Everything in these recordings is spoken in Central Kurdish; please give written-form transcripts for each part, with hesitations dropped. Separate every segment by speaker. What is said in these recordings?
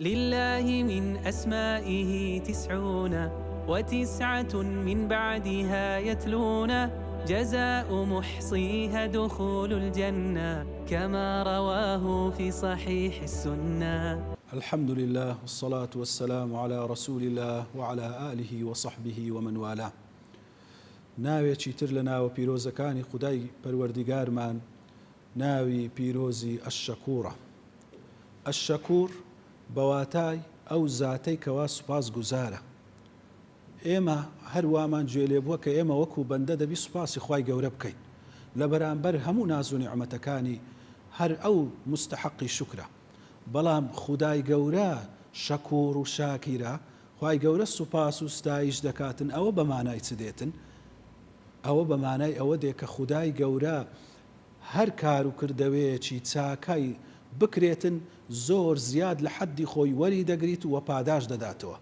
Speaker 1: لله من أسمائه 99 من بعدها يتلون جزاء محصيها دخول الجنة كما رواه في صحيح السنة.
Speaker 2: الحمد لله والصلاة والسلام على رسول الله وعلى آله وصحبه ومن والاه. ناوێکی تر لە ناوە پیرۆزەکانی خودای پەروەردیگارمان ناوی پیرۆزی ئەشەکوورە. ئەشەکوور بەواتای ئەو زاتەی کەوا سوپاس گوزارە. ئێمە هەروامان گوێ لێ بووە کە ئێمە وەکو بەندە دەبی سوپاسی خوای گەورە بکەین لە بەرامبەر هەموو ناز و نیعمەتەکانی هەر ئەو مستحقی شکرە. بەڵام خودای گەورە شەکوور و شاکیرە، خوای گەورە سوپاس و ستایش دەکاتن. ئەوە بەمانای چ دێتن؟ ئەوە بەمانای ئەوە دێ کە خودای گەورە هەر کار و کردەوەیەکی چاکای بکرێتن زۆر زیاد لە حەدی خۆی وەری دەگریت و پاداش دەداتەوە،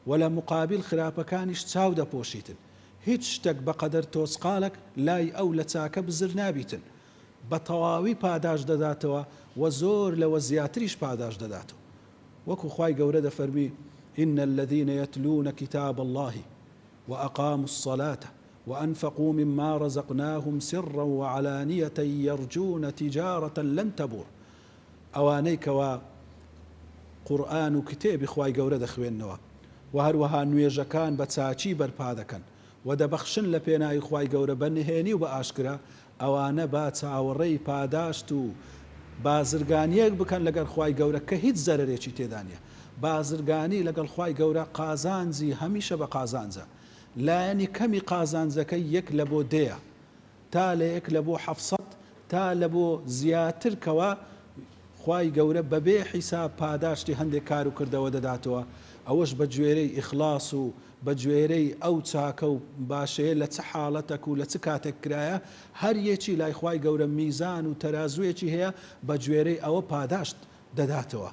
Speaker 2: و لە مقابل خراپەکانیش چاو دەپۆشیتن. هیچ شتێک بەقەدەر تۆسقالێک لای ئەو لە چاکە بزر نابیتن، بە تەواوی پاداش دەداتەوە و زۆر لەوە زیاتریش پاداش دەداتەوە. وەکو خوای گەورە دەفەرمی: إن الذين يتلون كتاب الله وأقاموا الصلاة وأنفقوا مما رزقناهم سرا وعلانية يرجون تجارة لن تبور. ئەوانەی کەوا قورئان و کتێبی خوای گەورە دەخوێننەوە و هەروەها نوێژەکان بە چاچی بەرپا دەکەن و دەبەخشن لە پێناوی خوای گەورە بە نهێنی و بە ئاشکرا، ئەوانە با چاوەڕێی پاداشت و بازرگانیەک بکەن لەگەڵ خوای گەورە کە هیچ زەرەرێکی تێدا نیە. بازرگانی لەگەڵ خوای گەورە قازانجی هەمیشە بە قازانجە. لایەنی کەمی قازانجەکەی 1 لە بۆ 10 تا لە 1 لە بۆ 700 تا لە بۆ زیاتر کەوا خوای گەورە بەبێ حیساب پاداشتی هەندێک کار و کردەوە دەداتەوە. ئەوەش بە گوێرەی ئیخلاس و بە گوێرەی ئەو چاکە و باشەیە لە چ حاڵەتێک و لە چ کاتێک کرایە، هەر یەکی لای خوای گەورە میزان و تەرازویەکی هەیە بە گوێرەی ئەوە پاداشت دەداتەوە.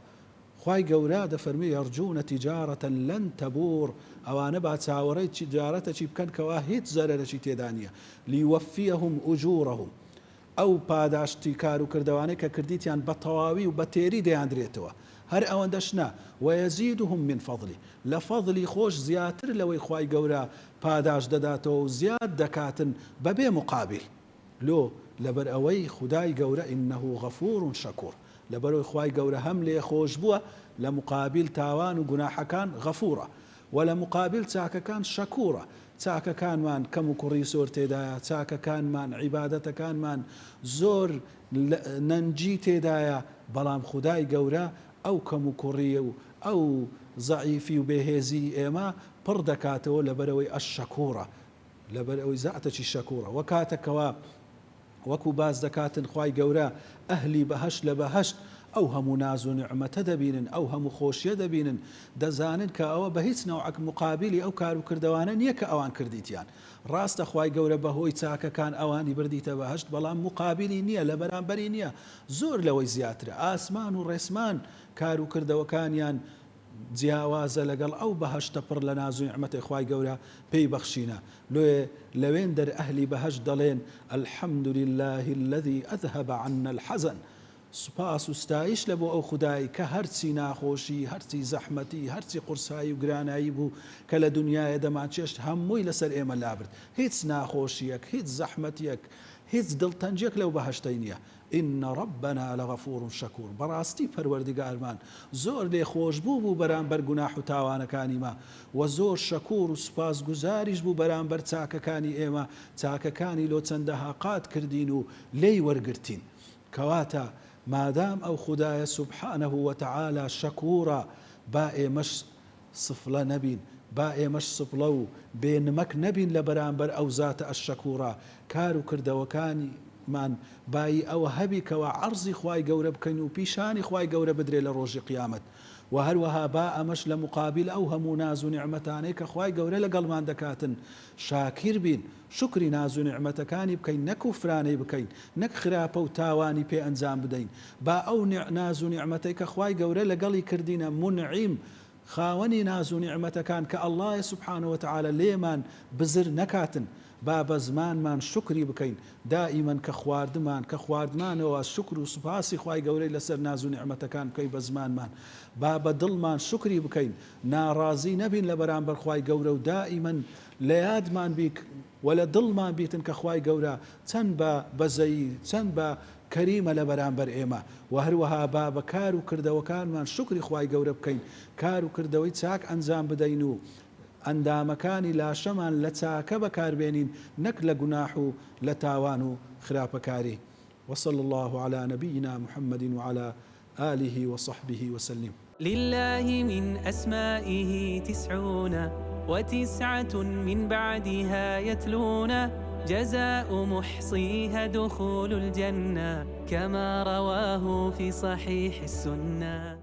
Speaker 2: خوای گەورە دەفەرمی: يرجون تجارة لن تبور. ئەوانە با چاوەڕێی تجارەتێکی بکەن کەوا هیچ زەرەرێکی تێدا نیە. ليوفيهم أجورهم. ئەو پاداشتی کار و کردوانەی کە کردیتیان بە تەواوی و بە تێری دەیاندرێتەوە. هەر ئەوەندەش نا ويزيدهم من فضلی، لە فەضلی خۆش زیاتر لەوەی خوای گەورە پاداش دەداتەوە و زیاد دەکاتن بەبێ مقابل. لۆ لەبەر ئەوەی خودای گەورە إنه غەفور شەکوور، لەبەرەوەی خوای گەورە هەم لێ خۆش بووە لە مقابل تاوان و گوناحەکان غەفوورە، و لە مقابل چاکەکان شەکوورە. چاکەکانمان کەم و کوڕی زۆر تێدایە، چاکەکانمان عیبادەتەکانمان زۆر نەنجی تێدایە، بەڵام خودای گەورە ئەو کەم و کوڕیە و ئەو زەعیفی و بێهێزی ئێمە پڕ دەکاتەوە لەبەرەوەی ئەشەکوورە، لەبەرەوەی زاتەکی شەکوورە. وە کاتێکەوە وەکو باز دەکاتن خوای گەورە ئەهلی بەهەشت لە بەهەشت ئەو هەموو ناز و نیعمەتە دەبینن، ئەو هەموو خۆشیە دەبینن، دەزانن کە ئەوە بە هیچ نەوعەک مقابلی ئەو کار و کردەوانە نییە کە ئەوان کردیتیان. ڕاستە خوای گەورە بەهۆی چاکەکان ئەوانی بردیتە بەهەشت، بەڵام مقابلی نییە، لە بەرامبەری نییە، زۆر لەوەی زیاترە. ئاسمان و ڕێسمان کار و کردەوەکانیان جیاوازە لەگەڵ ئەو بەهەشتە پڕ لە ناز و نیعمەتی خوای گەورە پێی بەخشینە. لەوێن دەر ئەهلی بەهەشت دەڵێن: الحمد لله الذي أذهب عنا الحزن. سوپاس و ستایش لە بۆ ئەو خودایی کە هەرچی ناخۆشی، هەرچی زەحمەتی، هەرچی قورسایی و گرانایی بوو کە لە دنیاە دەماچێشت هەمووی لەسەر ئێمە لابرد. هیچ ناخۆشیەک، هیچ زەحمەتیەک، هیچ دڵتەنجێک لەو بەهەشتەی نییە. إن ربنا لغفور شكور. بەڕاستی پەروەردیگارمان زۆر لێ خۆش بوو بەرامبەر گوناح و تاوانەکانی ما، و زۆر شەکوور و سوپاس گوزاریش بوو بەرامبەر چاکەکانی ئێمە. چاکەکانی لۆ چەندەها قات کردین و لێی وەرگرتین. کەواتە مادام ئەو خودایە سبحانه وتعالى شەکوورە، با ئێمەش سفلە نەبین، با ئێمەش سپڵە و بێنمەک نەبین لە بەرامبەر ئەو زاتە ئەشەکوورە. کار و کردەوەکانیمان بای ئەوە هەبی کەوە عەرزی خوای گەورە بکەین و پیشانی خوای گەورە بدرێ لە ڕۆژی قیامەت. و هەروەها با ئەمەش لە مقابل ئەو هەموو ناز و نیعمەتانەی کە خوای گەورە لەگەڵمان دەکاتن شاکیر بین، شکری ناز و نیعمەتەکانی بکەین، نەک کوفرانەی بکەین، نەک خراپە و تاوانی پێ ئەنجام بدەین. با ئەو ناز و نیعمەتەی کە خوای گەورە لەگەڵی کردینە منعیم خاوەنی ناز و نیعمەتەکان کە ئەڵڵایە سوبحانەوە تەعالە لێمان بزر نەکاتن با بە زمانمان شکری بکەین دائیمەن کە خواردمانەوە شکر و سوپاسی خوای گەورەی لەسەر ناز و نیعمەتەکان بکەین بە زمانمان با بە دڵمان شکری بکەین ناڕازی نەبین لە بەرامبەر خوای گەورە و دائیمەن لە یادمان بیک و لە دڵمان بیتن کە خوای گەورە چەند بە بەزەیی چەند بە کەریمە لە بەرامبەر ئێمە و هەروەها با بە کار و کردەوەکانمان شکری خوای گەورە بکەین کار و کردەوەی چاک ئەنجام بدەین و ئەندامەکانی لاشەمان لە چاکە بەکاربێنین نەک لە گوناح و لە تاوان و خراپەکاری وصلى الله على نبينا محمد وعلى آله وصحبه وسلم.
Speaker 1: لله من أسمائه 99 من بعدها يتلون جزاء محصيها دخول الجنة كما رواه في صحيح السنة.